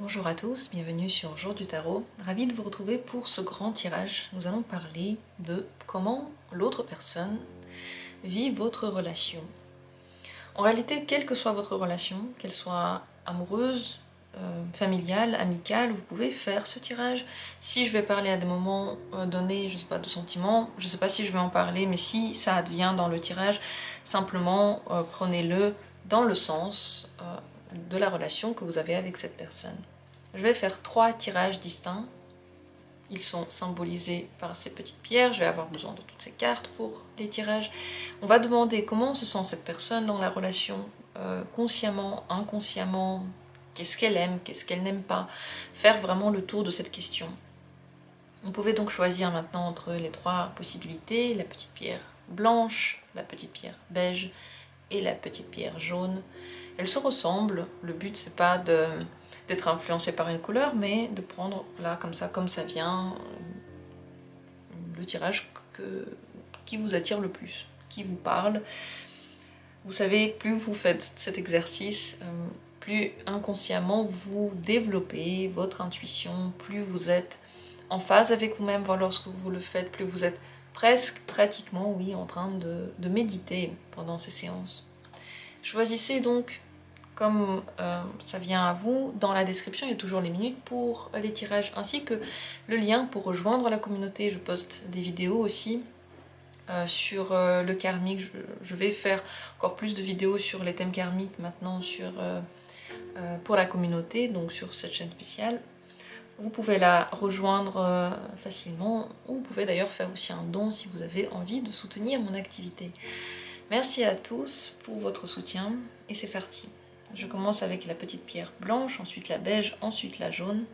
Bonjour à tous, bienvenue sur Jour du Tarot. Ravi de vous retrouver pour ce grand tirage. Nous allons parler de comment l'autre personne vit votre relation. En réalité, quelle que soit votre relation, qu'elle soit amoureuse, familiale, amicale, vous pouvez faire ce tirage. Si je vais parler à des moments donnés, je ne sais pas, de sentiments, je ne sais pas si je vais en parler, mais si ça advient dans le tirage, simplement prenez-le dans le sens de la relation que vous avez avec cette personne. Je vais faire 3 tirages distincts. Ils sont symbolisés par ces petites pierres. Je vais avoir besoin de toutes ces cartes pour les tirages. On va demander comment se sent cette personne dans la relation, consciemment, inconsciemment, qu'est-ce qu'elle aime, qu'est-ce qu'elle n'aime pas. Faire vraiment le tour de cette question. Vous pouvez donc choisir maintenant entre les 3 possibilités, la petite pierre blanche, la petite pierre beige et la petite pierre jaune. Elles se ressemblent, le but c'est pas d'être influencé par une couleur, mais de prendre là comme ça vient, le tirage qui vous attire le plus, qui vous parle. Vous savez, plus vous faites cet exercice, plus inconsciemment vous développez votre intuition, plus vous êtes en phase avec vous-même lorsque vous le faites, plus vous êtes presque, pratiquement, oui, en train de méditer pendant ces séances. Choisissez donc comme ça vient à vous. Dans la description, il y a toujours les minutes pour les tirages, ainsi que le lien pour rejoindre la communauté. Je poste des vidéos aussi sur le karmique. Je vais faire encore plus de vidéos sur les thèmes karmiques maintenant pour la communauté, donc sur cette chaîne spéciale. Vous pouvez la rejoindre facilement, ou vous pouvez d'ailleurs faire aussi un don si vous avez envie de soutenir mon activité. Merci à tous pour votre soutien, et c'est parti. Je commence avec la petite pierre blanche, ensuite la beige, ensuite la jaune.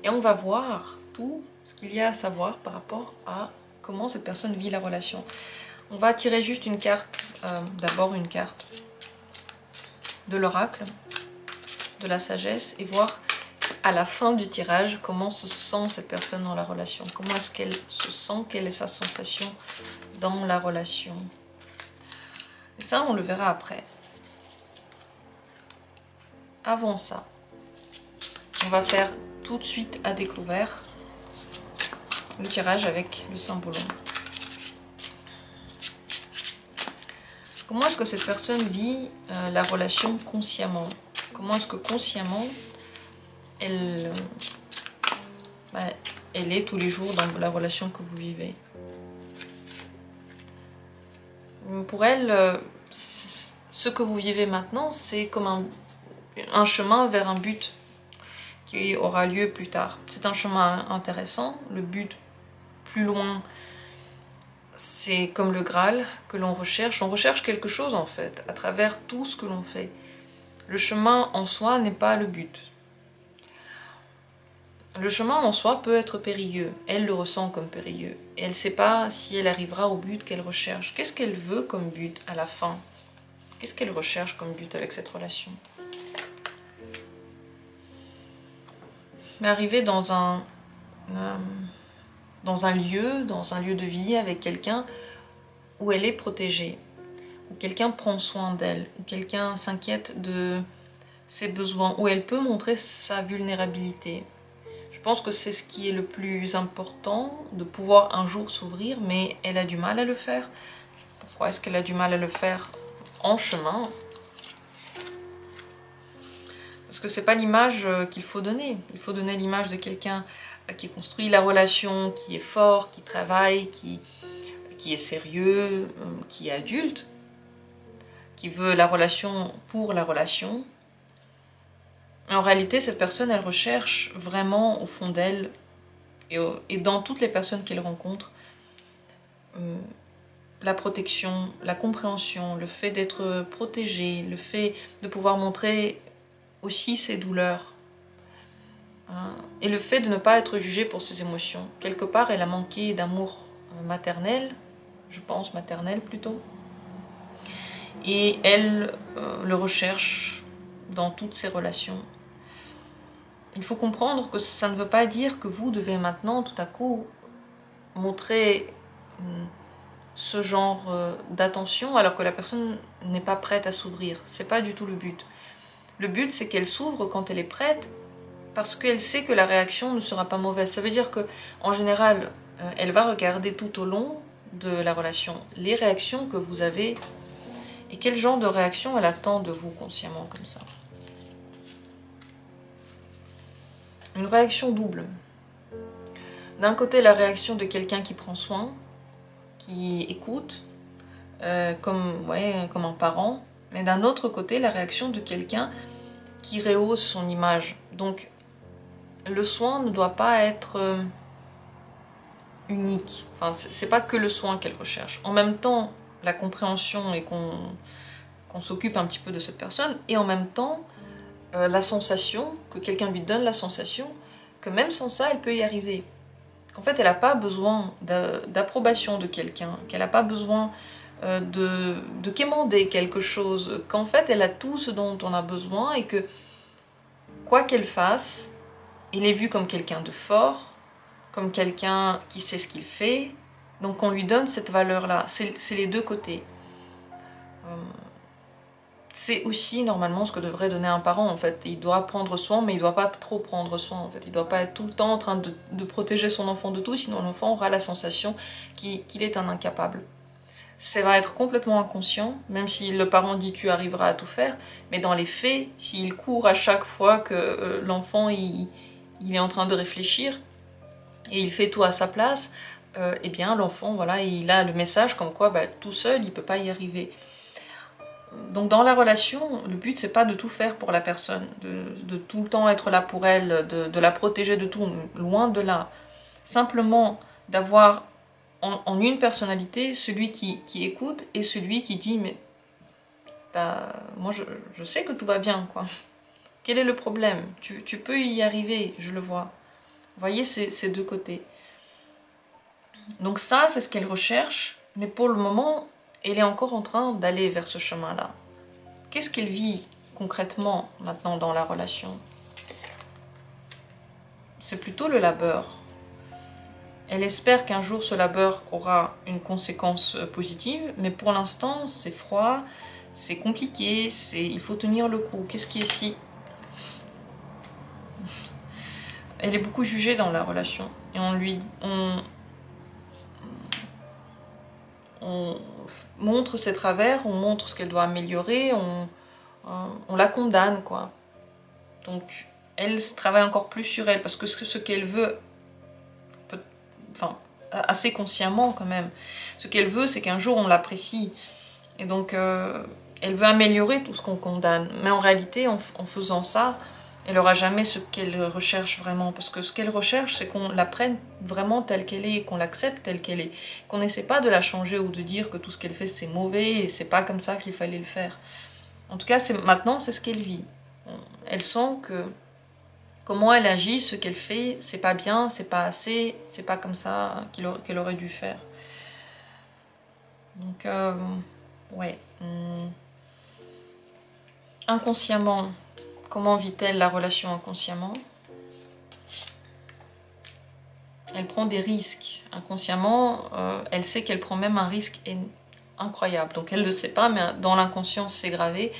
Et on va voir tout ce qu'il y a à savoir par rapport à comment cette personne vit la relation. On va tirer juste une carte, d'abord une carte de l'oracle, de la sagesse, et voir à la fin du tirage comment se sent cette personne dans la relation. Comment est-ce qu'elle se sent, quelle est sa sensation dans la relation. Et ça, on le verra après. Avant ça, on va faire tout de suite à découvert le tirage avec le symbolon. Comment est-ce que cette personne vit la relation consciemment? Comment est-ce que consciemment elle est tous les jours dans la relation que vous vivez? Pour elle, ce que vous vivez maintenant, c'est comme un chemin vers un but qui aura lieu plus tard. C'est un chemin intéressant. Le but plus loin, c'est comme le Graal que l'on recherche. On recherche quelque chose en fait, à travers tout ce que l'on fait. Le chemin en soi n'est pas le but. Le chemin en soi peut être périlleux. Elle le ressent comme périlleux. Et elle ne sait pas si elle arrivera au but qu'elle recherche. Qu'est-ce qu'elle veut comme but à la fin? Qu'est-ce qu'elle recherche comme but avec cette relation? Mais arriver dans un lieu de vie avec quelqu'un où elle est protégée, où quelqu'un prend soin d'elle, où quelqu'un s'inquiète de ses besoins, où elle peut montrer sa vulnérabilité. Je pense que c'est ce qui est le plus important, de pouvoir un jour s'ouvrir, mais elle a du mal à le faire. Pourquoi est-ce qu'elle a du mal à le faire en chemin? Parce que c'est pas l'image qu'il faut donner. Il faut donner l'image de quelqu'un qui construit la relation, qui est fort, qui travaille, qui est sérieux, qui est adulte, qui veut la relation pour la relation. Mais en réalité, cette personne, elle recherche vraiment au fond d'elle et dans toutes les personnes qu'elle rencontre, la protection, la compréhension, le fait d'être protégée, le fait de pouvoir montrer aussi ses douleurs, et le fait de ne pas être jugée pour ses émotions. Quelque part, elle a manqué d'amour maternel, je pense maternel plutôt, et elle le recherche dans toutes ses relations. Il faut comprendre que ça ne veut pas dire que vous devez maintenant tout à coup montrer ce genre d'attention alors que la personne n'est pas prête à s'ouvrir. C'est pas du tout le but. Le but, c'est qu'elle s'ouvre quand elle est prête, parce qu'elle sait que la réaction ne sera pas mauvaise. Ça veut dire que, en général, elle va regarder tout au long de la relation les réactions que vous avez et quel genre de réaction elle attend de vous consciemment comme ça. Une réaction double. D'un côté, la réaction de quelqu'un qui prend soin, qui écoute, comme un parent, mais d'un autre côté, la réaction de quelqu'un qui rehausse son image. Donc, le soin ne doit pas être unique. Enfin, c'est pas que le soin qu'elle recherche. En même temps, la compréhension et qu'on s'occupe un petit peu de cette personne, et en même temps, la sensation, que quelqu'un lui donne la sensation que même sans ça, elle peut y arriver. Qu'en fait, elle n'a pas besoin d'approbation de quelqu'un, qu'elle n'a pas besoin de quémander quelque chose, qu'en fait, elle a tout ce dont on a besoin et que, quoi qu'elle fasse, il est vu comme quelqu'un de fort, comme quelqu'un qui sait ce qu'il fait, donc on lui donne cette valeur-là. C'est les deux côtés. C'est aussi normalement ce que devrait donner un parent en fait. Il doit prendre soin, mais il ne doit pas trop prendre soin en fait. Il ne doit pas être tout le temps en train de protéger son enfant de tout, sinon l'enfant aura la sensation qu'il est un incapable. Ça va être complètement inconscient, même si le parent dit tu arriveras à tout faire, mais dans les faits, s'il court à chaque fois que l'enfant il est en train de réfléchir et il fait tout à sa place, eh bien l'enfant voilà, il a le message comme quoi tout seul il ne peut pas y arriver. Donc dans la relation, le but c'est pas de tout faire pour la personne, de tout le temps être là pour elle, de la protéger de tout, loin de là. Simplement d'avoir en une personnalité celui qui écoute et celui qui dit mais moi je sais que tout va bien quoi. Quel est le problème? Tu peux y arriver, je le vois. Vous voyez ces deux côtés. Donc ça c'est ce qu'elle recherche, mais pour le moment elle est encore en train d'aller vers ce chemin-là. Qu'est-ce qu'elle vit concrètement maintenant dans la relation? C'est plutôt le labeur. Elle espère qu'un jour ce labeur aura une conséquence positive, mais pour l'instant c'est froid, c'est compliqué, il faut tenir le coup. Qu'est-ce qui est si? Elle est beaucoup jugée dans la relation et on montre ses travers, on montre ce qu'elle doit améliorer, on la condamne quoi. Donc elle travaille encore plus sur elle parce que ce qu'elle veut, enfin assez consciemment quand même, ce qu'elle veut c'est qu'un jour on l'apprécie et donc elle veut améliorer tout ce qu'on condamne, mais en réalité en faisant ça elle n'aura jamais ce qu'elle recherche vraiment, parce que ce qu'elle recherche, c'est qu'on la prenne vraiment telle qu'elle est, qu'on l'accepte telle qu'elle est, qu'on n'essaie pas de la changer ou de dire que tout ce qu'elle fait c'est mauvais et c'est pas comme ça qu'il fallait le faire. En tout cas, maintenant, c'est ce qu'elle vit. Elle sent que comment elle agit, ce qu'elle fait, c'est pas bien, c'est pas assez, c'est pas comme ça qu'elle aurait dû faire. Donc, ouais. Inconsciemment, comment vit-elle la relation inconsciemment? Elle prend des risques. Inconsciemment, elle sait qu'elle prend même un risque incroyable. Donc elle ne le sait pas, mais dans l'inconscient, c'est gravé.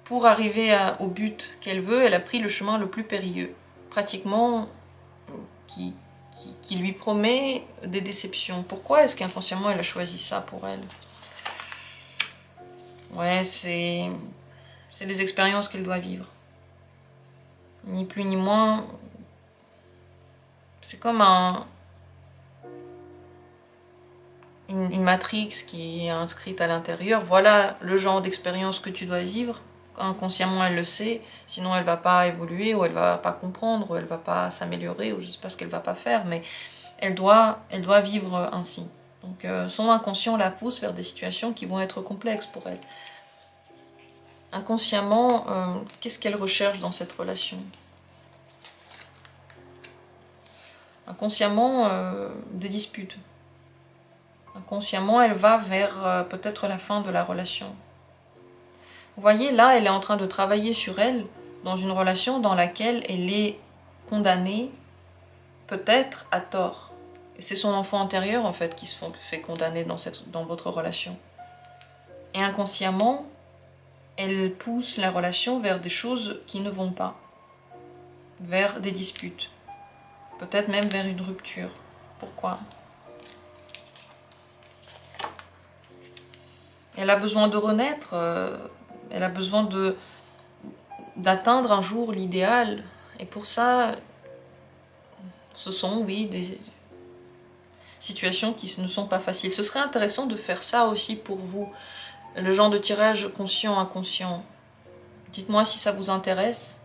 Pour arriver au but qu'elle veut, elle a pris le chemin le plus périlleux. Pratiquement, qui lui promet des déceptions. Pourquoi est-ce qu'inconsciemment, elle a choisi ça pour elle? Ouais, c'est des expériences qu'elle doit vivre. Ni plus ni moins. C'est comme une matrix qui est inscrite à l'intérieur. Voilà le genre d'expérience que tu dois vivre. Inconsciemment, elle le sait. Sinon, elle va pas évoluer, ou elle va pas comprendre, ou elle va pas s'améliorer, ou je sais pas ce qu'elle va pas faire, mais elle doit vivre ainsi. Donc, son inconscient la pousse vers des situations qui vont être complexes pour elle. Inconsciemment, qu'est-ce qu'elle recherche dans cette relation? Inconsciemment, des disputes. Inconsciemment, elle va vers peut-être la fin de la relation. Vous voyez, là, elle est en train de travailler sur elle dans une relation dans laquelle elle est condamnée, peut-être à tort. Et c'est son enfant intérieur, en fait, qui se fait condamner dans votre relation. Et inconsciemment, elle pousse la relation vers des choses qui ne vont pas, vers des disputes, peut-être même vers une rupture. Pourquoi? Elle a besoin de renaître, elle a besoin d'atteindre un jour l'idéal. Et pour ça, ce sont, oui, des situations qui ne sont pas faciles. Ce serait intéressant de faire ça aussi pour vous, le genre de tirage conscient-inconscient. Dites-moi si ça vous intéresse,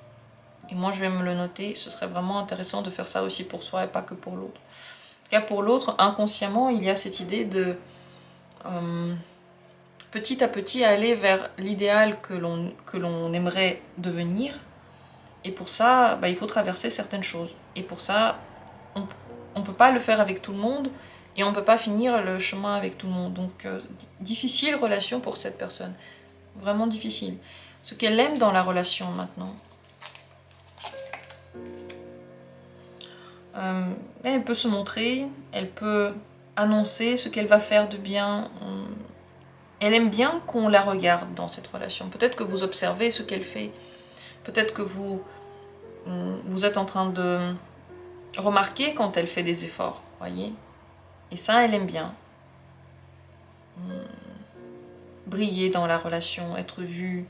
et moi je vais me le noter. Ce serait vraiment intéressant de faire ça aussi pour soi et pas que pour l'autre. Car pour l'autre, inconsciemment, il y a cette idée de petit à petit aller vers l'idéal que l'on aimerait devenir. Et pour ça, bah, il faut traverser certaines choses. Et pour ça, on ne peut pas le faire avec tout le monde et on ne peut pas finir le chemin avec tout le monde. Donc, difficile relation pour cette personne. Vraiment difficile. Ce qu'elle aime dans la relation maintenant. Elle peut se montrer, elle peut annoncer ce qu'elle va faire de bien. Elle aime bien qu'on la regarde dans cette relation. Peut-être que vous observez ce qu'elle fait. Peut-être que vous êtes en train de remarquer quand elle fait des efforts, voyez. Et ça, elle aime bien. Briller dans la relation, être vue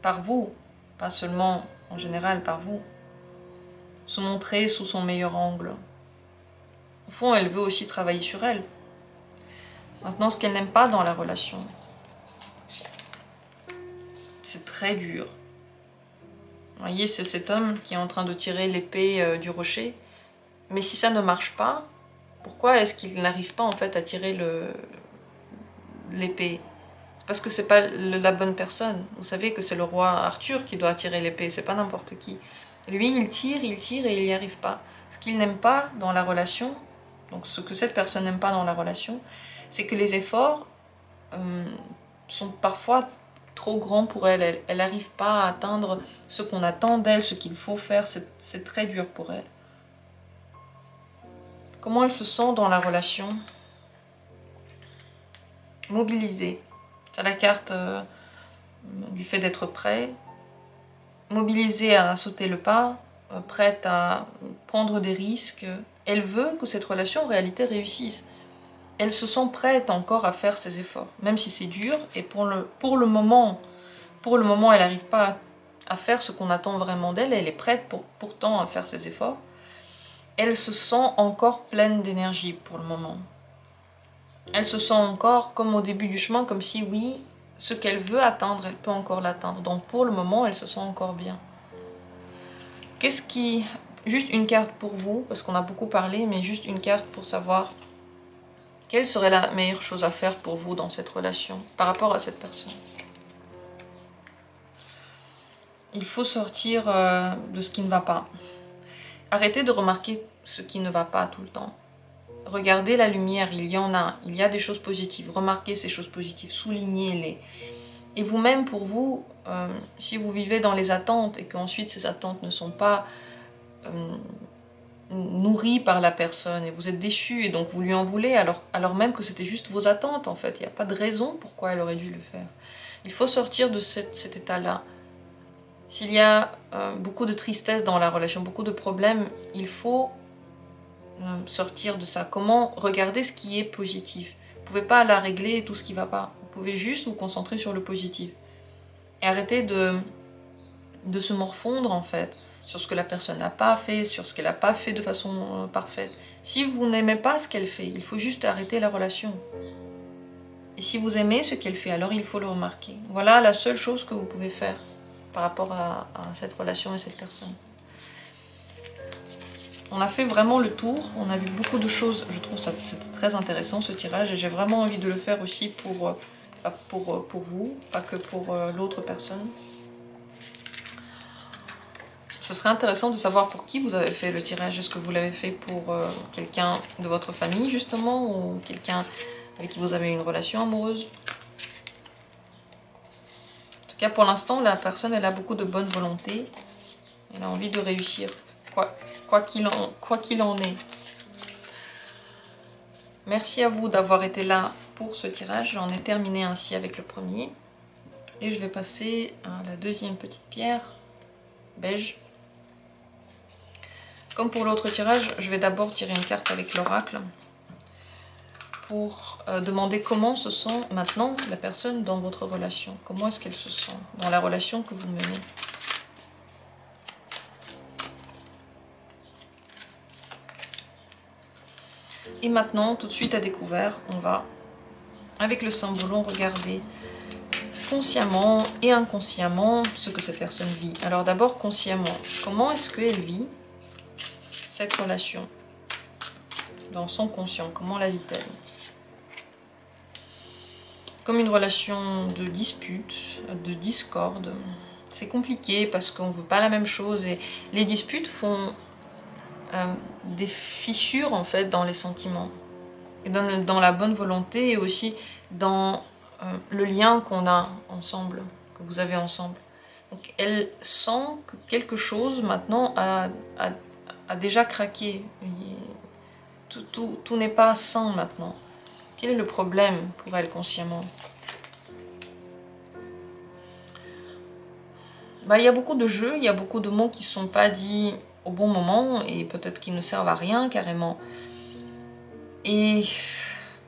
par vous, pas seulement en général par vous. Se montrer sous son meilleur angle. Au fond, elle veut aussi travailler sur elle. Maintenant, ce qu'elle n'aime pas dans la relation, c'est très dur. Vous voyez, c'est cet homme qui est en train de tirer l'épée du rocher. Mais si ça ne marche pas, pourquoi est-ce qu'il n'arrive pas en fait à tirer l'épée? Parce que c'est pas la bonne personne. Vous savez que c'est le roi Arthur qui doit tirer l'épée, c'est pas n'importe qui. Lui, il tire et il n'y arrive pas. Ce qu'il n'aime pas dans la relation, donc ce que cette personne n'aime pas dans la relation, c'est que les efforts sont parfois trop grands pour elle. Elle n'arrive pas à atteindre ce qu'on attend d'elle, ce qu'il faut faire. C'est très dur pour elle. Comment elle se sent dans la relation? Mobilisée. C'est la carte du fait d'être prêt. Mobilisée à sauter le pas, prête à prendre des risques. Elle veut que cette relation en réalité réussisse. Elle se sent prête encore à faire ses efforts, même si c'est dur. Et pour le moment, elle n'arrive pas à faire ce qu'on attend vraiment d'elle. Elle est prête pourtant à faire ses efforts. Elle se sent encore pleine d'énergie pour le moment. Elle se sent encore comme au début du chemin, comme si oui, ce qu'elle veut atteindre, elle peut encore l'atteindre. Donc pour le moment, elle se sent encore bien. Qu'est-ce qui... Juste une carte pour vous, parce qu'on a beaucoup parlé, mais juste une carte pour savoir quelle serait la meilleure chose à faire pour vous dans cette relation, par rapport à cette personne. Il faut sortir de ce qui ne va pas. Arrêtez de remarquer ce qui ne va pas tout le temps. Regardez la lumière, il y en a. Il y a des choses positives. Remarquez ces choses positives, soulignez-les. Et vous-même, pour vous, si vous vivez dans les attentes et qu'ensuite ces attentes ne sont pas nourries par la personne et vous êtes déçu et donc vous lui en voulez alors même que c'était juste vos attentes en fait. Il n'y a pas de raison pourquoi elle aurait dû le faire. Il faut sortir de cet état-là. S'il y a beaucoup de tristesse dans la relation, beaucoup de problèmes, il faut sortir de ça. Comment regarder ce qui est positif? Vous ne pouvez pas la régler tout ce qui ne va pas. Vous pouvez juste vous concentrer sur le positif. Et arrêter de se morfondre en fait sur ce que la personne n'a pas fait, sur ce qu'elle n'a pas fait de façon parfaite. Si vous n'aimez pas ce qu'elle fait, il faut juste arrêter la relation. Et si vous aimez ce qu'elle fait, alors il faut le remarquer. Voilà la seule chose que vous pouvez faire par rapport à cette relation et cette personne. On a fait vraiment le tour, on a vu beaucoup de choses, je trouve ça c'était très intéressant ce tirage et j'ai vraiment envie de le faire aussi pour vous, pas que pour l'autre personne. Ce serait intéressant de savoir pour qui vous avez fait le tirage. Est-ce que vous l'avez fait pour quelqu'un de votre famille justement ou quelqu'un avec qui vous avez une relation amoureuse? En tout cas pour l'instant la personne elle a beaucoup de bonne volonté, elle a envie de réussir. Quoi qu'il en est. Merci à vous d'avoir été là pour ce tirage. J'en ai terminé ainsi avec le premier. Et je vais passer à la deuxième petite pierre, beige. Comme pour l'autre tirage, je vais d'abord tirer une carte avec l'oracle pour demander comment se sent maintenant la personne dans votre relation. Comment est-ce qu'elle se sent dans la relation que vous menez. Et maintenant, tout de suite à découvert, on va, avec le symbolon, regarder consciemment et inconsciemment ce que cette personne vit. Alors d'abord, consciemment, comment est-ce qu'elle vit cette relation dans son conscient? Comment la vit-elle? Comme une relation de dispute, de discorde. C'est compliqué parce qu'on ne veut pas la même chose et les disputes font des fissures en fait dans les sentiments et dans la bonne volonté et aussi dans le lien qu'on a ensemble, que vous avez ensemble. Donc elle sent que quelque chose maintenant a déjà craqué. Tout n'est pas sain maintenant. Quel est le problème pour elle consciemment? Il y a beaucoup de jeux, il y a beaucoup de mots qui ne sont pas dits au bon moment et peut-être qu'ils ne servent à rien carrément. Et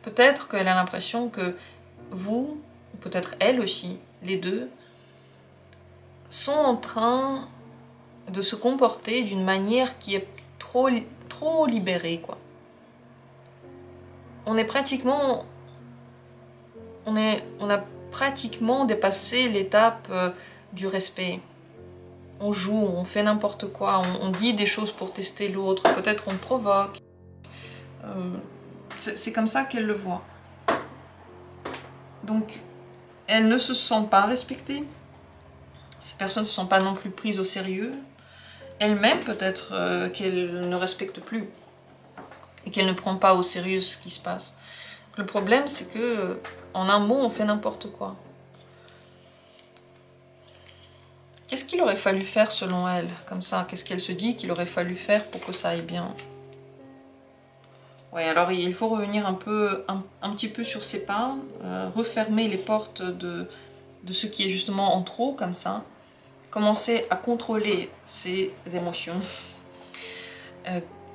peut-être qu'elle a l'impression que vous, ou peut-être elle aussi, les deux, sont en train de se comporter d'une manière qui est trop libérée, quoi. On a pratiquement dépassé l'étape du respect. On joue, on fait n'importe quoi, on dit des choses pour tester l'autre, peut-être on provoque. C'est comme ça qu'elle le voit. Donc, elle ne se sent pas respectée. Ces personnes ne se sentent pas non plus prises au sérieux. Elle-même, peut-être qu'elle ne respecte plus et qu'elle ne prend pas au sérieux ce qui se passe. Le problème, c'est que, en un mot, on fait n'importe quoi. Qu'est-ce qu'il aurait fallu faire selon elle, comme ça? Qu'est-ce qu'elle se dit qu'il aurait fallu faire pour que ça aille bien? Oui, alors il faut revenir un petit peu sur ses pas, refermer les portes de ce qui est justement en trop, comme ça. Commencer à contrôler ses émotions.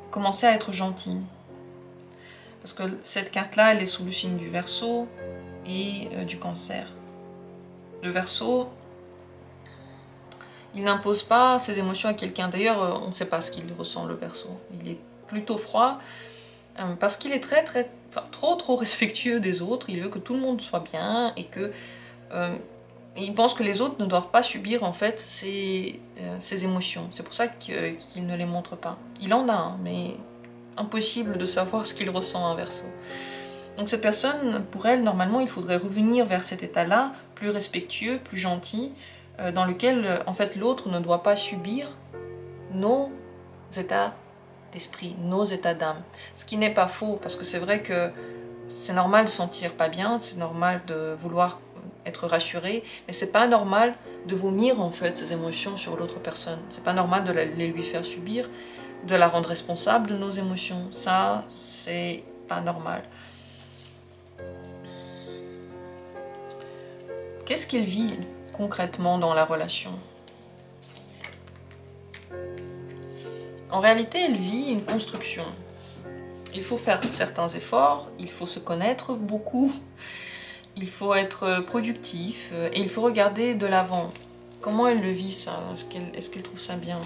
Commencer à être gentil. Parce que cette carte-là, elle est sous le signe du Verseau et du Cancer. Le Verseau, il n'impose pas ses émotions à quelqu'un. D'ailleurs, on ne sait pas ce qu'il ressent, le Verseau. Il est plutôt froid, parce qu'il est trop respectueux des autres. Il veut que tout le monde soit bien et que il pense que les autres ne doivent pas subir en fait ses émotions. C'est pour ça qu'il ne les montre pas. Il en a, hein, mais impossible de savoir ce qu'il ressent, un Verseau. Donc cette personne, pour elle, normalement, il faudrait revenir vers cet état-là, plus respectueux, plus gentil, dans lequel en fait l'autre ne doit pas subir nos états d'esprit, nos états d'âme. Ce qui n'est pas faux, parce que c'est vrai que c'est normal de se sentir pas bien, c'est normal de vouloir être rassuré, mais c'est pas normal de vomir en fait ses émotions sur l'autre personne. C'est pas normal de les lui faire subir, de la rendre responsable de nos émotions. Ça, c'est pas normal. Qu'est-ce qu'elle vit concrètement dans la relation? En réalité, elle vit une construction. Il faut faire certains efforts, il faut se connaître beaucoup, il faut être productif et il faut regarder de l'avant. Comment elle le vit ça? Est-ce qu'elle trouve ça bien?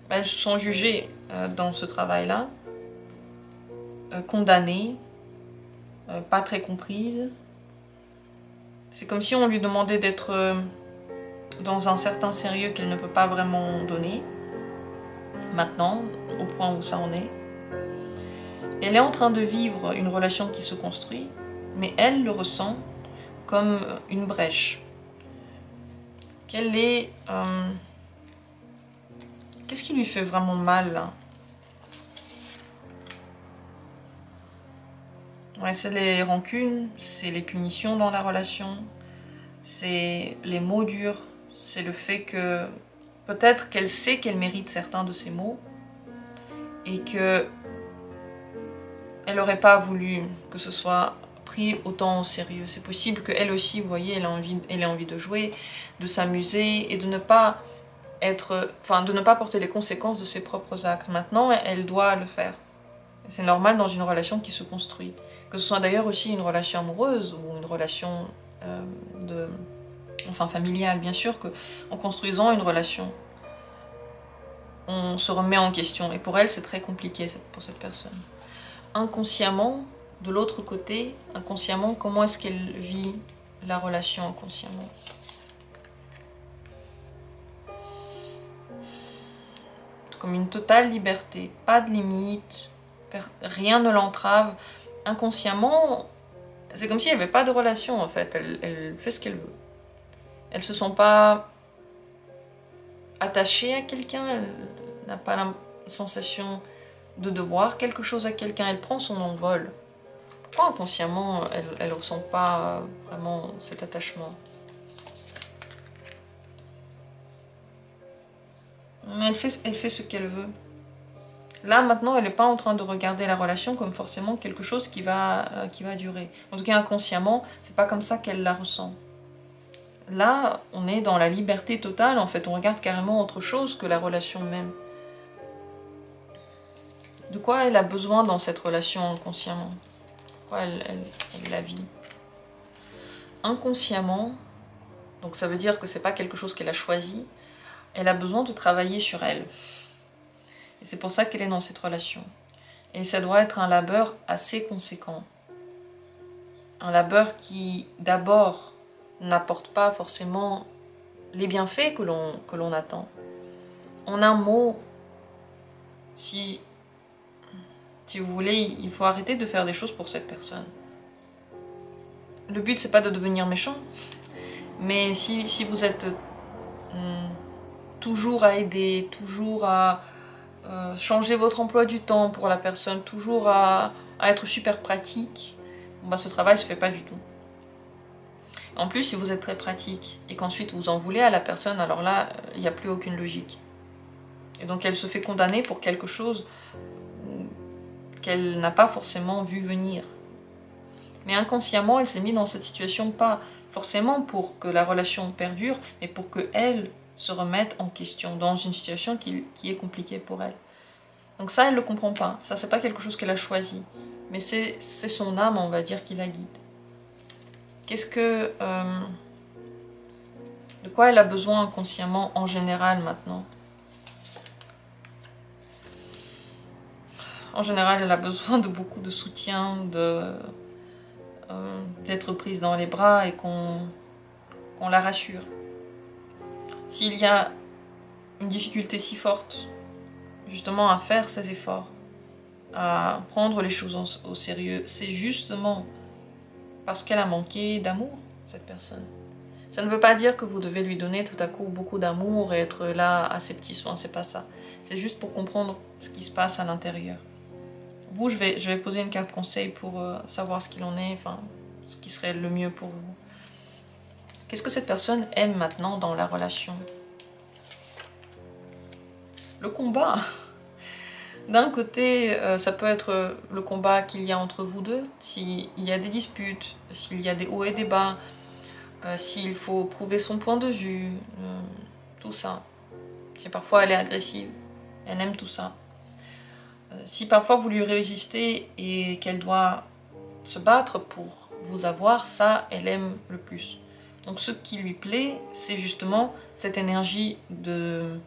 Elles se sont jugées dans ce travail-là, condamnées, pas très comprises. C'est comme si on lui demandait d'être dans un certain sérieux qu'elle ne peut pas vraiment donner, maintenant, au point où ça en est. Elle est en train de vivre une relation qui se construit, mais elle le ressent comme une brèche. Qu'elle est... Qu'est-ce qui lui fait vraiment mal, là? Ouais, c'est les rancunes, c'est les punitions dans la relation, c'est les mots durs, c'est le fait que peut-être qu'elle sait qu'elle mérite certains de ces mots et que elle n'aurait pas voulu que ce soit pris autant au sérieux. C'est possible qu'elle aussi, vous voyez, elle ait envie de jouer, de s'amuser et de ne pas de ne pas porter les conséquences de ses propres actes. Maintenant, elle doit le faire. C'est normal dans une relation qui se construit. Que ce soit d'ailleurs aussi une relation amoureuse ou une relation familiale, bien sûr qu'en construisant une relation, on se remet en question. Et pour elle, c'est très compliqué pour cette personne. Inconsciemment, de l'autre côté, inconsciemment, comment est-ce qu'elle vit la relation inconsciemment? Comme une totale liberté, pas de limite, rien ne l'entrave. Inconsciemment, c'est comme s'il n'y avait pas de relation en fait, elle fait ce qu'elle veut. Elle ne se sent pas attachée à quelqu'un, elle n'a pas la sensation de devoir quelque chose à quelqu'un, elle prend son envol. Pourquoi inconsciemment elle ne ressent pas vraiment cet attachement? Elle fait ce qu'elle veut. Là, maintenant, elle n'est pas en train de regarder la relation comme forcément quelque chose qui va durer. En tout cas, inconsciemment, c'est pas comme ça qu'elle la ressent. Là, on est dans la liberté totale, en fait. On regarde carrément autre chose que la relation même. De quoi elle a besoin dans cette relation inconsciemment? Pourquoi elle la vit? Inconsciemment, donc ça veut dire que c'est pas quelque chose qu'elle a choisi, elle a besoin de travailler sur elle. Et c'est pour ça qu'elle est dans cette relation. Et ça doit être un labeur assez conséquent. Un labeur qui, d'abord, n'apporte pas forcément les bienfaits que l'on attend. En un mot, si vous voulez, il faut arrêter de faire des choses pour cette personne. Le but, c'est pas de devenir méchant. Mais si vous êtes toujours à aider, toujours à changer votre emploi du temps pour la personne, toujours à être super pratique, ce travail se fait pas du tout. En plus, si vous êtes très pratique et qu'ensuite vous en voulez à la personne, alors là, il n'y a plus aucune logique. Et donc elle se fait condamner pour quelque chose qu'elle n'a pas forcément vu venir. Mais inconsciemment, elle s'est mise dans cette situation pas forcément pour que la relation perdure, mais pour qu'elle se remette en question dans une situation qui est compliquée pour elle. Donc ça, elle ne le comprend pas. Ça, c'est pas quelque chose qu'elle a choisi. Mais c'est son âme, on va dire, qui la guide. De quoi elle a besoin inconsciemment en général maintenant? En général, elle a besoin de beaucoup de soutien, d'être prise dans les bras et qu'on la rassure. S'il y a une difficulté si forte, justement à faire ces efforts, à prendre les choses au sérieux, c'est justement parce qu'elle a manqué d'amour, cette personne. Ça ne veut pas dire que vous devez lui donner tout à coup beaucoup d'amour et être là à ses petits soins, c'est pas ça. C'est juste pour comprendre ce qui se passe à l'intérieur. Vous, je vais poser une carte conseil pour savoir ce qu'il en est, enfin, ce qui serait le mieux pour vous. Qu'est-ce que cette personne aime maintenant dans la relation? Le combat. D'un côté, ça peut être le combat qu'il y a entre vous deux, s'il y a des disputes, s'il y a des hauts et des bas, s'il faut prouver son point de vue, tout ça. Si parfois elle est agressive, elle aime tout ça. Si parfois vous lui résistez et qu'elle doit se battre pour vous avoir, ça, elle aime le plus. Donc ce qui lui plaît, c'est justement cette énergie de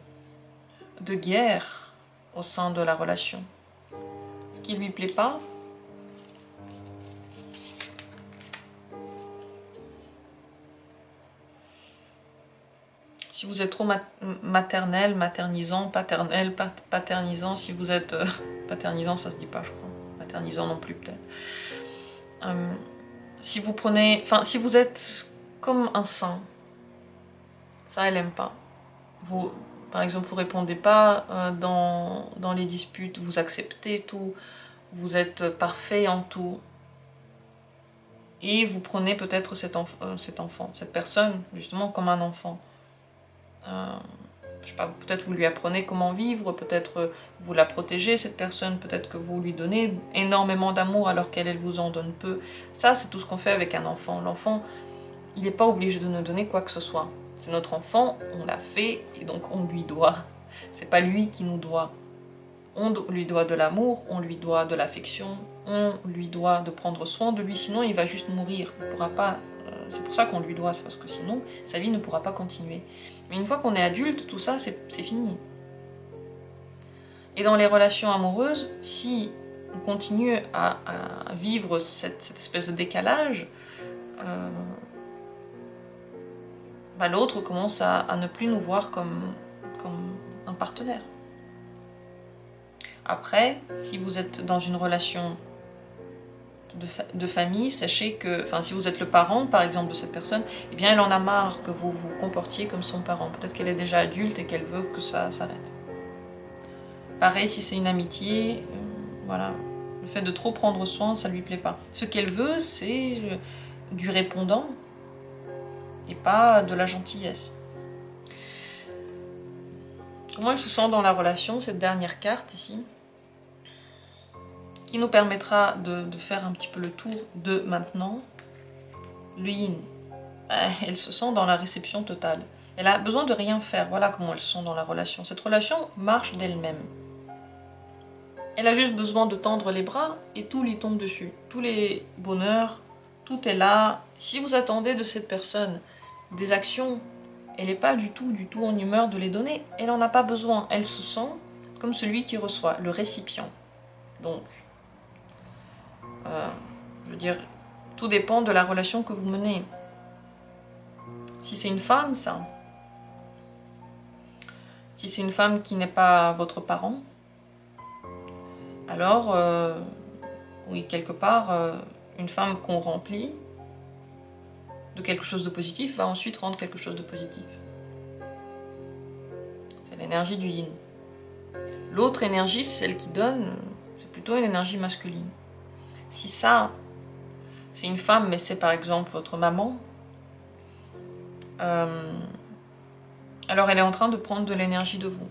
guerre au sein de la relation. Ce qui lui plaît pas, si vous êtes trop maternel, maternisant, paternel, paternisant, si vous êtes paternisant, ça se dit pas, je crois. Maternisant non plus peut-être. Si vous êtes comme un saint, ça elle aime pas. Vous, par exemple, vous répondez pas dans les disputes, vous acceptez tout, vous êtes parfait en tout. Et vous prenez peut-être cet enfant, cette personne, justement, comme un enfant. je sais pas, peut-être vous lui apprenez comment vivre, peut-être vous la protégez, cette personne, peut-être que vous lui donnez énormément d'amour alors qu'elle vous en donne peu. Ça, c'est tout ce qu'on fait avec un enfant. L'enfant, il n'est pas obligé de nous donner quoi que ce soit. C'est notre enfant, on l'a fait, et donc on lui doit. C'est pas lui qui nous doit. On lui doit de l'amour, on lui doit de l'affection, on lui doit de prendre soin de lui, sinon il va juste mourir. Il pourra pas. C'est pour ça qu'on lui doit, c'est parce que sinon sa vie ne pourra pas continuer. Mais une fois qu'on est adulte, tout ça c'est fini. Et dans les relations amoureuses, si on continue à vivre cette espèce de décalage, l'autre commence à ne plus nous voir comme un partenaire. Après, si vous êtes dans une relation de famille, sachez que, enfin, si vous êtes le parent, par exemple, de cette personne, eh bien, elle en a marre que vous vous comportiez comme son parent. Peut-être qu'elle est déjà adulte et qu'elle veut que ça s'arrête. Pareil, si c'est une amitié, voilà, le fait de trop prendre soin, ça lui plaît pas. Ce qu'elle veut, c'est du répondant et pas de la gentillesse. Comment elle se sent dans la relation, cette dernière carte ici, qui nous permettra de faire un petit peu le tour de maintenant. Le yin. Elle se sent dans la réception totale. Elle a besoin de rien faire. Voilà comment elle se sent dans la relation. Cette relation marche d'elle-même. Elle a juste besoin de tendre les bras et tout lui tombe dessus. Tous les bonheurs, tout est là. Si vous attendez de cette personne des actions, elle n'est pas du tout en humeur de les donner. Elle n'en a pas besoin. Elle se sent comme celui qui reçoit, le récipient. Donc, je veux dire, tout dépend de la relation que vous menez. Si c'est une femme, ça. Si c'est une femme qui n'est pas votre parent, alors, oui, quelque part, une femme qu'on remplit de quelque chose de positif va ensuite rendre quelque chose de positif. C'est l'énergie du yin. L'autre énergie, celle qui donne, c'est plutôt une énergie masculine. Si ça, c'est une femme, mais c'est par exemple votre maman, alors elle est en train de prendre de l'énergie de vous.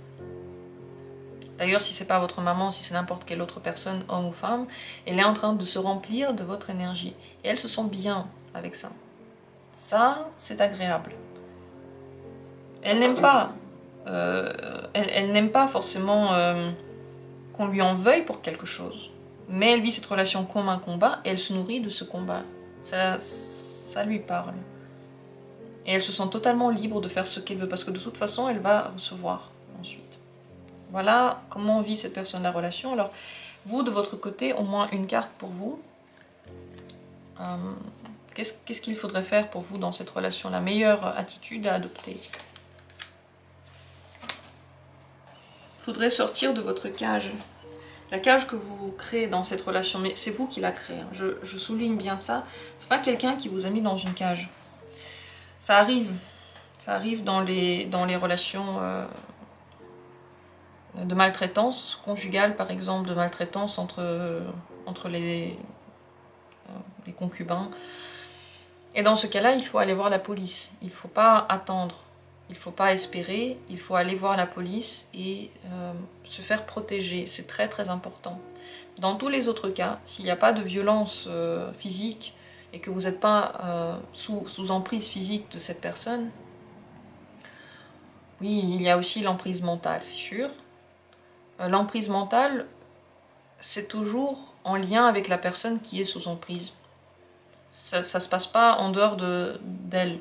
D'ailleurs, si c'est pas votre maman, si c'est n'importe quelle autre personne, homme ou femme, elle est en train de se remplir de votre énergie. Et elle se sent bien avec ça. Ça, c'est agréable. Elle n'aime pas, elle n'aime pas forcément qu'on lui en veuille pour quelque chose. Mais elle vit cette relation comme un combat et elle se nourrit de ce combat. Ça lui parle. Et elle se sent totalement libre de faire ce qu'elle veut parce que de toute façon, elle va recevoir ensuite. Voilà comment vit cette personne la relation. Alors, vous, de votre côté, au moins une carte pour vous. Qu'est-ce qu'il faudrait faire pour vous dans cette relation? La meilleure attitude à adopter. Il faudrait sortir de votre cage. La cage que vous créez dans cette relation, mais c'est vous qui la créez. Hein. Je souligne bien ça. C'est pas quelqu'un qui vous a mis dans une cage. Ça arrive. Ça arrive dans les relations de maltraitance conjugale, par exemple, de maltraitance entre les concubins. Et dans ce cas-là, il faut aller voir la police. Il ne faut pas attendre. Il ne faut pas espérer. Il faut aller voir la police et se faire protéger. C'est très très important. Dans tous les autres cas, s'il n'y a pas de violence physique et que vous n'êtes pas sous emprise physique de cette personne, oui, il y a aussi l'emprise mentale, c'est sûr. L'emprise mentale, c'est toujours en lien avec la personne qui est sous emprise. Ça ne se passe pas en dehors d'elle.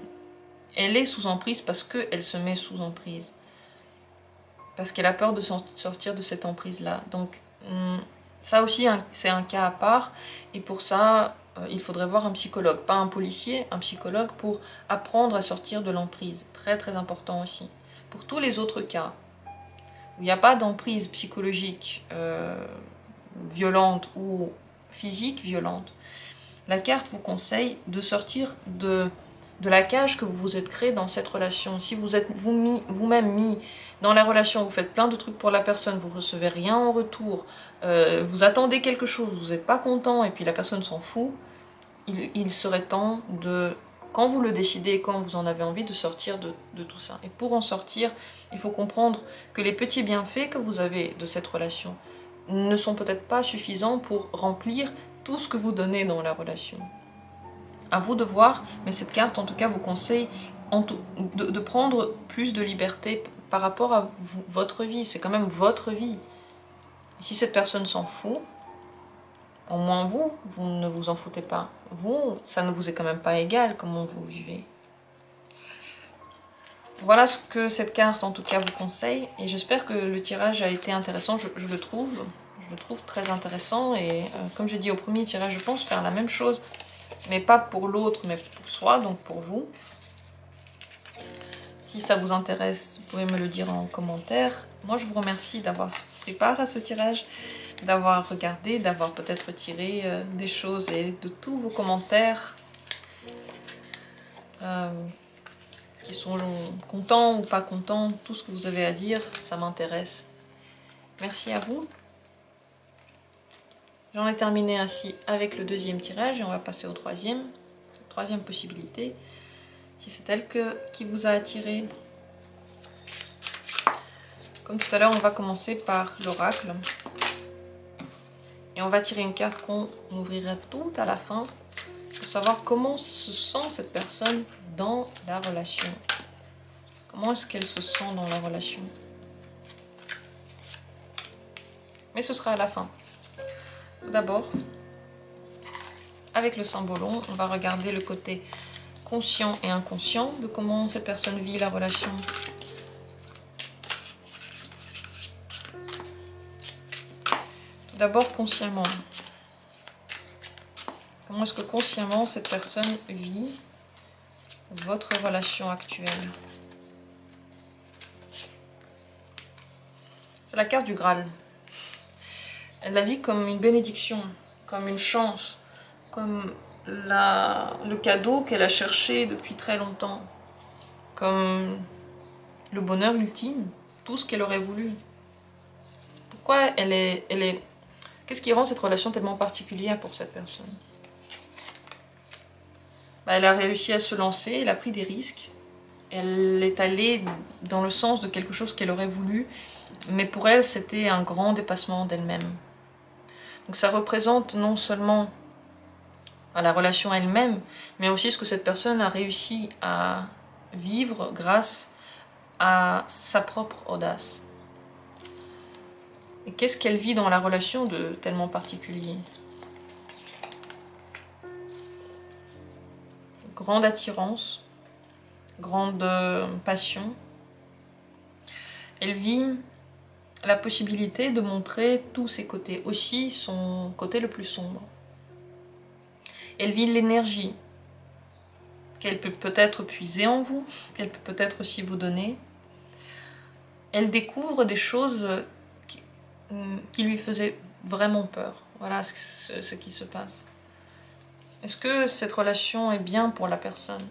Elle est sous emprise parce qu'elle se met sous emprise. Parce qu'elle a peur de sortir de cette emprise-là. Donc, ça aussi, c'est un cas à part. Et pour ça, il faudrait voir un psychologue. Pas un policier, un psychologue pour apprendre à sortir de l'emprise. Très très important aussi. Pour tous les autres cas, où il n'y a pas d'emprise psychologique violente ou physique violente, la carte vous conseille de sortir de la cage que vous vous êtes créée dans cette relation. Si vous êtes vous-même mis dans la relation, vous faites plein de trucs pour la personne, vous ne recevez rien en retour, vous attendez quelque chose, vous n'êtes pas content et puis la personne s'en fout, il serait temps de quand vous le décidez, quand vous en avez envie de sortir de tout ça. Et pour en sortir, il faut comprendre que les petits bienfaits que vous avez de cette relation ne sont peut-être pas suffisants pour remplir tout ce que vous donnez dans la relation. À vous de voir, mais cette carte en tout cas vous conseille de prendre plus de liberté par rapport à votre vie. C'est quand même votre vie. Et si cette personne s'en fout, au moins vous ne vous en foutez pas. Vous, ça ne vous est quand même pas égal comment vous vivez. Voilà ce que cette carte en tout cas vous conseille. Et j'espère que le tirage a été intéressant. Je le trouve très intéressant. Et comme j'ai dit au premier tirage, je pense faire la même chose. Mais pas pour l'autre, mais pour soi, donc pour vous. Si ça vous intéresse, vous pouvez me le dire en commentaire. Moi, je vous remercie d'avoir pris part à ce tirage, d'avoir regardé, d'avoir peut-être tiré des choses et de tous vos commentaires qui sont contents ou pas contents, tout ce que vous avez à dire, ça m'intéresse. Merci à vous. J'en ai terminé ainsi avec le deuxième tirage et on va passer au troisième possibilité. Si c'est elle qui vous a attiré. Comme tout à l'heure, on va commencer par l'oracle. Et on va tirer une carte qu'on ouvrira tout à la fin pour savoir comment se sent cette personne dans la relation. Comment est-ce qu'elle se sent dans la relation. Mais ce sera à la fin. Tout d'abord, avec le cymbolon, on va regarder le côté conscient et inconscient de comment cette personne vit la relation. Tout d'abord, consciemment. Comment est-ce que consciemment cette personne vit votre relation actuelle? C'est la carte du Graal. Elle la vit comme une bénédiction, comme une chance, comme le cadeau qu'elle a cherché depuis très longtemps, comme le bonheur ultime, tout ce qu'elle aurait voulu. Pourquoi elle est... Qu'est-ce qui rend cette relation tellement particulière pour cette personne? Elle a réussi à se lancer, elle a pris des risques, elle est allée dans le sens de quelque chose qu'elle aurait voulu, mais pour elle c'était un grand dépassement d'elle-même. Donc ça représente non seulement la relation elle-même, mais aussi ce que cette personne a réussi à vivre grâce à sa propre audace. Et qu'est-ce qu'elle vit dans la relation de tellement particulier? Grande attirance, grande passion. Elle vit la possibilité de montrer tous ses côtés, aussi son côté le plus sombre. Elle vit l'énergie qu'elle peut peut-être puiser en vous, qu'elle peut peut-être aussi vous donner. Elle découvre des choses qui lui faisaient vraiment peur. Voilà ce qui se passe. Est-ce que cette relation est bien pour la personne?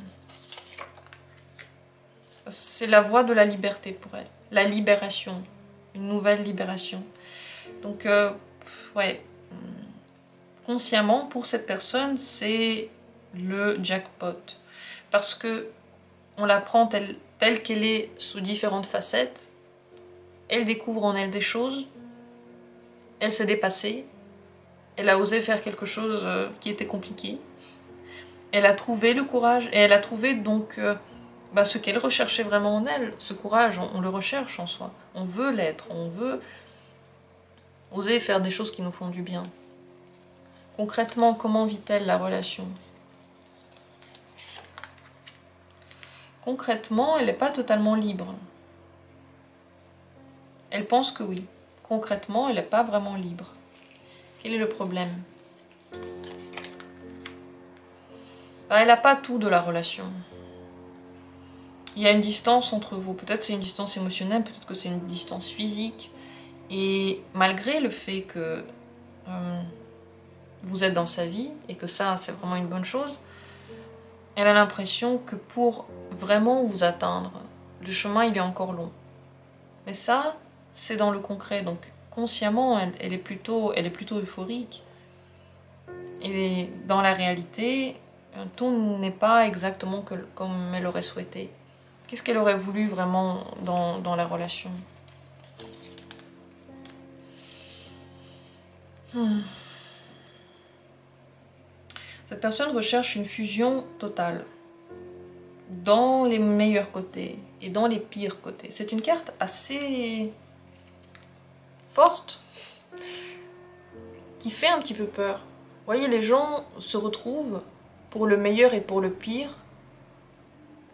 C'est la voie de la liberté pour elle. La libération. Une nouvelle libération. Donc, ouais. Consciemment, pour cette personne, c'est le jackpot. Parce que on la prend telle qu'elle est sous différentes facettes. Elle découvre en elle des choses. Elle s'est dépassée. Elle a osé faire quelque chose qui était compliqué. Elle a trouvé le courage et elle a trouvé donc ce qu'elle recherchait vraiment en elle. Ce courage, on le recherche en soi. On veut l'être, on veut oser faire des choses qui nous font du bien. Concrètement, comment vit-elle la relation? Concrètement, elle n'est pas totalement libre. Elle pense que oui. Concrètement, elle n'est pas vraiment libre. Quel est le problème? Elle n'a pas tout de la relation. Il y a une distance entre vous. Peut-être c'est une distance émotionnelle, peut-être que c'est une distance physique. Et malgré le fait que vous êtes dans sa vie, et que ça, c'est vraiment une bonne chose, elle a l'impression que pour vraiment vous atteindre, le chemin, il est encore long. Mais ça, c'est dans le concret. Donc, consciemment, elle est plutôt euphorique. Et dans la réalité, Tout n'est pas exactement comme elle aurait souhaité. Qu'est-ce qu'elle aurait voulu vraiment dans la relation? Cette personne recherche une fusion totale dans les meilleurs côtés et dans les pires côtés. C'est une carte assez forte qui fait un petit peu peur. Vous voyez, les gens se retrouvent pour le meilleur et pour le pire,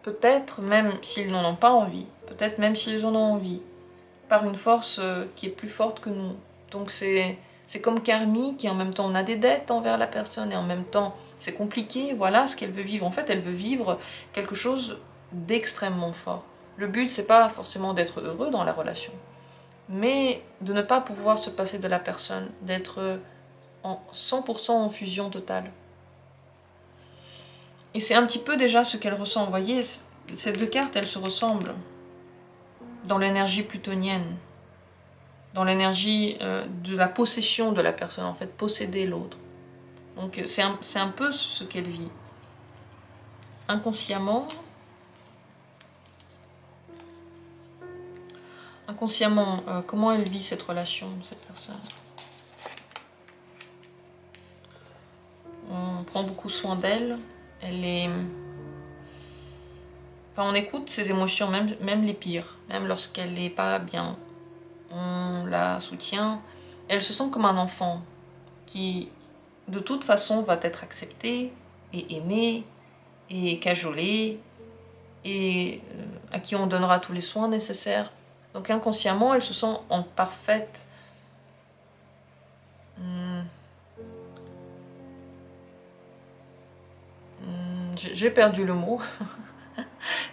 peut-être même s'ils n'en ont pas envie, peut-être même s'ils en ont envie, par une force qui est plus forte que nous. Donc c'est comme karmique, qui en même temps on a des dettes envers la personne et en même temps c'est compliqué, voilà ce qu'elle veut vivre. En fait, elle veut vivre quelque chose d'extrêmement fort. Le but, c'est pas forcément d'être heureux dans la relation, mais de ne pas pouvoir se passer de la personne, d'être en 100% en fusion totale. Et c'est un petit peu déjà ce qu'elle ressent. Vous voyez, ces deux cartes, elles se ressemblent dans l'énergie plutonienne, dans l'énergie de la possession de la personne, en fait, posséder l'autre. Donc c'est un peu ce qu'elle vit. Inconsciemment, comment elle vit cette relation, cette personne? On prend beaucoup soin d'elle. Elle est... Enfin, on écoute ses émotions, même les pires, même lorsqu'elle n'est pas bien. On la soutient. Elle se sent comme un enfant qui, de toute façon, va être accepté et aimé et cajolé et à qui on donnera tous les soins nécessaires. Donc inconsciemment, elle se sent en parfaite... J'ai perdu le mot.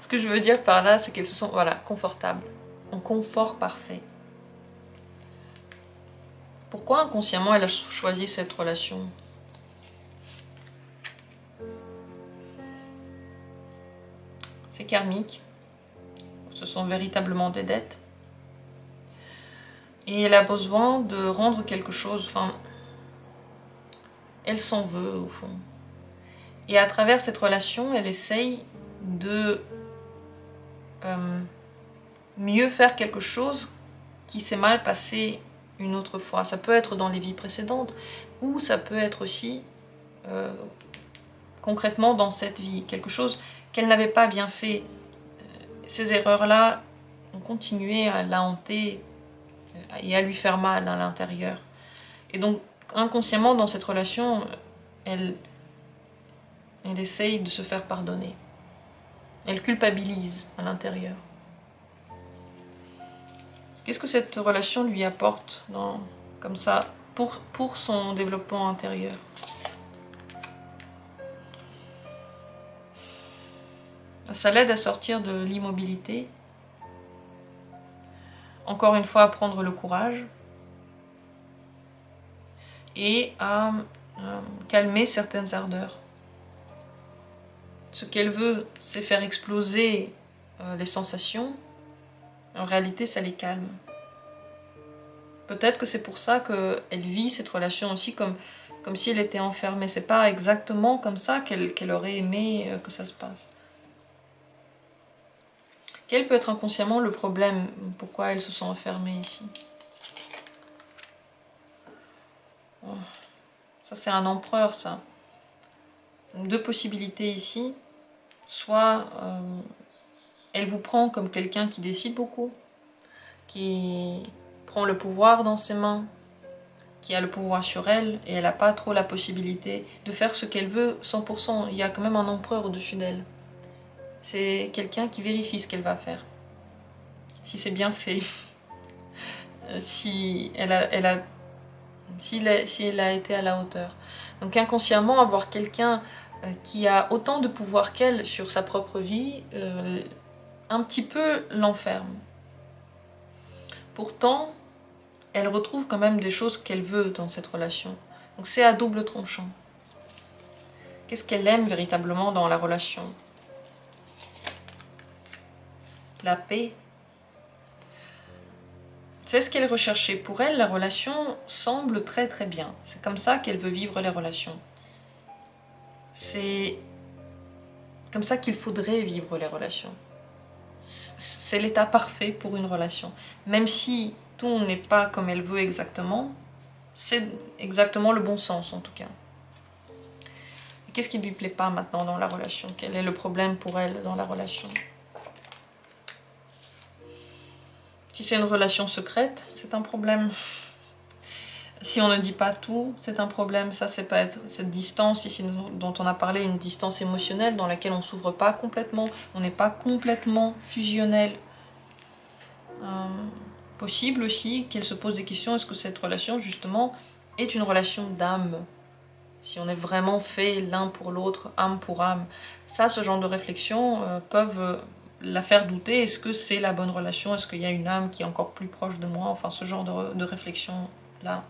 Ce que je veux dire par là, c'est qu'elle se sent, voilà, confortable, en confort parfait. Pourquoi inconsciemment elle a choisi cette relation? C'est karmique. Ce sont véritablement des dettes. Et elle a besoin de rendre quelque chose, enfin, elle s'en veut au fond. Et à travers cette relation, elle essaye de mieux faire quelque chose qui s'est mal passé une autre fois. Ça peut être dans les vies précédentes, ou ça peut être aussi concrètement dans cette vie. Quelque chose qu'elle n'avait pas bien fait. Ces erreurs-là ont continué à la hanter et à lui faire mal à l'intérieur. Et donc, inconsciemment, dans cette relation, elle essaye de se faire pardonner. Elle culpabilise à l'intérieur. Qu'est-ce que cette relation lui apporte comme ça pour son développement intérieur? Ça l'aide à sortir de l'immobilité. Encore une fois, à prendre le courage et à calmer certaines ardeurs. Ce qu'elle veut, c'est faire exploser les sensations. En réalité, ça les calme. Peut-être que c'est pour ça qu'elle vit cette relation aussi comme si elle était enfermée. C'est pas exactement comme ça qu'elle aurait aimé que ça se passe. Quel peut être inconsciemment le problème? Pourquoi elle se sent enfermée ici? Oh. Ça, c'est un empereur, ça. Deux possibilités ici. Soit elle vous prend comme quelqu'un qui décide beaucoup, qui prend le pouvoir dans ses mains, qui a le pouvoir sur elle, et elle n'a pas trop la possibilité de faire ce qu'elle veut 100%. Il y a quand même un empereur au-dessus d'elle. C'est quelqu'un qui vérifie ce qu'elle va faire. Si c'est bien fait. Si elle a été à la hauteur. Donc inconsciemment, avoir quelqu'un qui a autant de pouvoir qu'elle sur sa propre vie, un petit peu l'enferme. Pourtant, elle retrouve quand même des choses qu'elle veut dans cette relation. Donc c'est à double tranchant. Qu'est-ce qu'elle aime véritablement dans la relation? La paix. C'est ce qu'elle recherchait. Pour elle, la relation semble très très bien. C'est comme ça qu'elle veut vivre les relations. C'est comme ça qu'il faudrait vivre les relations. C'est l'état parfait pour une relation. Même si tout n'est pas comme elle veut exactement, c'est exactement le bon sens en tout cas. Qu'est-ce qui ne lui plaît pas maintenant dans la relation? Quel est le problème pour elle dans la relation? Si c'est une relation secrète, c'est un problème. Si on ne dit pas tout, c'est un problème. Ça, c'est pas être cette distance ici dont on a parlé, une distance émotionnelle dans laquelle on ne s'ouvre pas complètement, on n'est pas complètement fusionnel. Possible aussi qu'elle se pose des questions, est-ce que cette relation, justement, est une relation d'âme? Si on est vraiment fait l'un pour l'autre, âme pour âme. Ça, ce genre de réflexions peuvent la faire douter. Est-ce que c'est la bonne relation? Est-ce qu'il y a une âme qui est encore plus proche de moi? Enfin, ce genre de réflexion-là.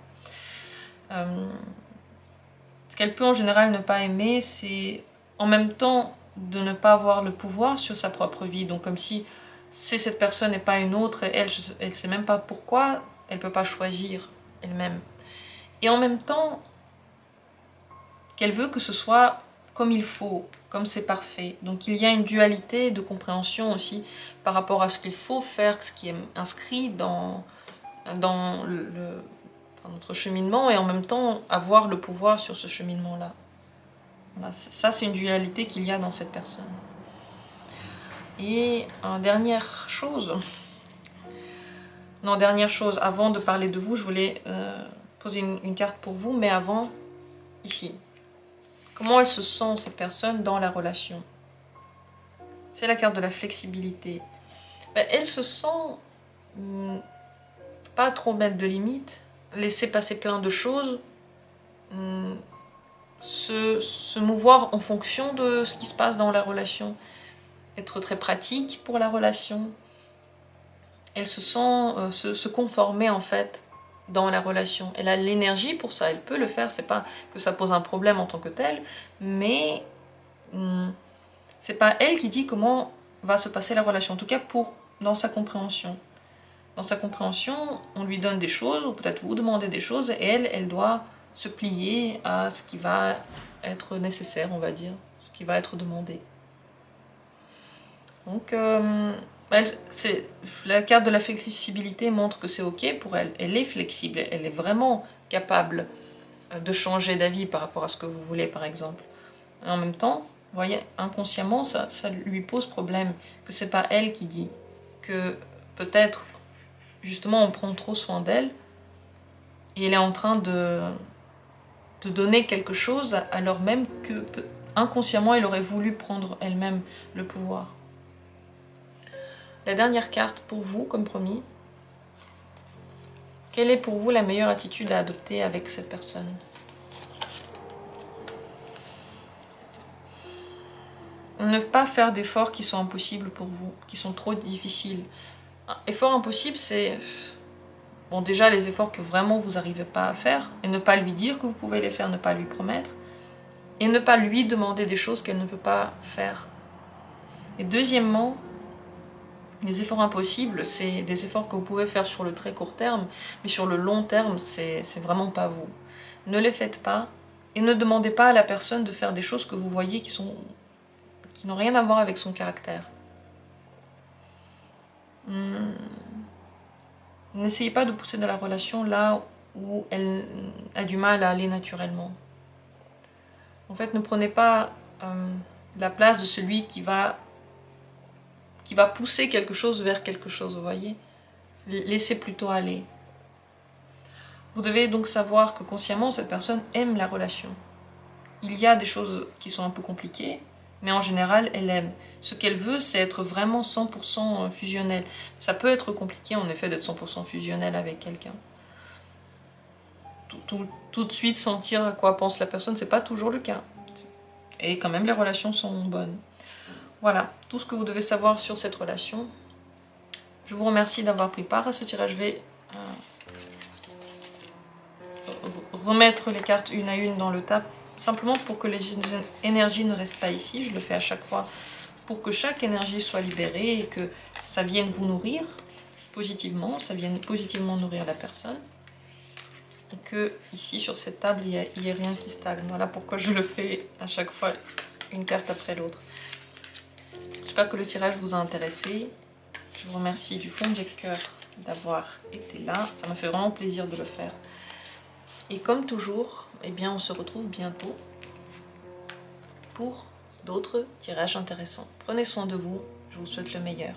Ce qu'elle peut en général ne pas aimer, c'est en même temps de ne pas avoir le pouvoir sur sa propre vie. Donc comme si c'est cette personne et pas une autre, et elle ne sait même pas pourquoi, elle ne peut pas choisir elle-même. Et en même temps, qu'elle veut que ce soit comme il faut, comme c'est parfait. Donc il y a une dualité de compréhension aussi par rapport à ce qu'il faut faire, ce qui est inscrit dans notre cheminement, et en même temps avoir le pouvoir sur ce cheminement-là. Voilà, ça, c'est une dualité qu'il y a dans cette personne. Et dernière chose, avant de parler de vous, je voulais poser une carte pour vous, mais avant, ici. Comment elle se sent, cette personne, dans la relation? C'est la carte de la flexibilité. Ben, elle se sent pas trop mettre de limites, laisser passer plein de choses, se mouvoir en fonction de ce qui se passe dans la relation, être très pratique pour la relation. Elle se sent se conformer en fait dans la relation. Elle a l'énergie pour ça, elle peut le faire, c'est pas que ça pose un problème en tant que tel, mais c'est pas elle qui dit comment va se passer la relation, en tout cas dans sa compréhension. Dans sa compréhension, on lui donne des choses, ou peut-être vous demandez des choses, et elle doit se plier à ce qui va être nécessaire, on va dire, ce qui va être demandé. Donc, la carte de la flexibilité montre que c'est ok pour elle. Elle est flexible, elle est vraiment capable de changer d'avis par rapport à ce que vous voulez, par exemple. Et en même temps, vous voyez, inconsciemment, ça lui pose problème, que c'est pas elle qui dit, que peut-être, justement, on prend trop soin d'elle, et elle est en train de donner quelque chose, alors même que, inconsciemment, elle aurait voulu prendre elle-même le pouvoir. La dernière carte pour vous, comme promis. Quelle est pour vous la meilleure attitude à adopter avec cette personne? Ne pas faire d'efforts qui sont impossibles pour vous, qui sont trop difficiles. Effort impossible, c'est... Bon, déjà, les efforts que vraiment vous n'arrivez pas à faire, et ne pas lui dire que vous pouvez les faire, ne pas lui promettre, et ne pas lui demander des choses qu'elle ne peut pas faire. Et deuxièmement, les efforts impossibles, c'est des efforts que vous pouvez faire sur le très court terme, mais sur le long terme, c'est vraiment pas vous. Ne les faites pas, et ne demandez pas à la personne de faire des choses que vous voyez qui n'ont rien à voir avec son caractère. N'essayez pas de pousser dans la relation là où elle a du mal à aller naturellement. En fait, ne prenez pas la place de celui qui va pousser quelque chose vers quelque chose, vous voyez. Laissez plutôt aller. Vous devez donc savoir que consciemment, cette personne aime la relation. Il y a des choses qui sont un peu compliquées, mais en général, elle aime. Ce qu'elle veut, c'est être vraiment 100% fusionnel. Ça peut être compliqué, en effet, d'être 100% fusionnel avec quelqu'un. Tout de suite sentir à quoi pense la personne, c'est pas toujours le cas. Et quand même, les relations sont bonnes. Voilà, tout ce que vous devez savoir sur cette relation. Je vous remercie d'avoir pris part à ce tirage. Je vais remettre les cartes une à une dans le tas, simplement pour que les énergies ne restent pas ici. Je le fais à chaque fois pour que chaque énergie soit libérée et que ça vienne vous nourrir positivement, ça vienne positivement nourrir la personne. Et que ici, sur cette table, il n'y ait rien qui stagne. Voilà pourquoi je le fais à chaque fois, une carte après l'autre. J'espère que le tirage vous a intéressé. Je vous remercie du fond du cœur d'avoir été là. Ça m'a fait vraiment plaisir de le faire. Et comme toujours, eh bien, on se retrouve bientôt pour d'autres tirages intéressants. Prenez soin de vous. Je vous souhaite le meilleur.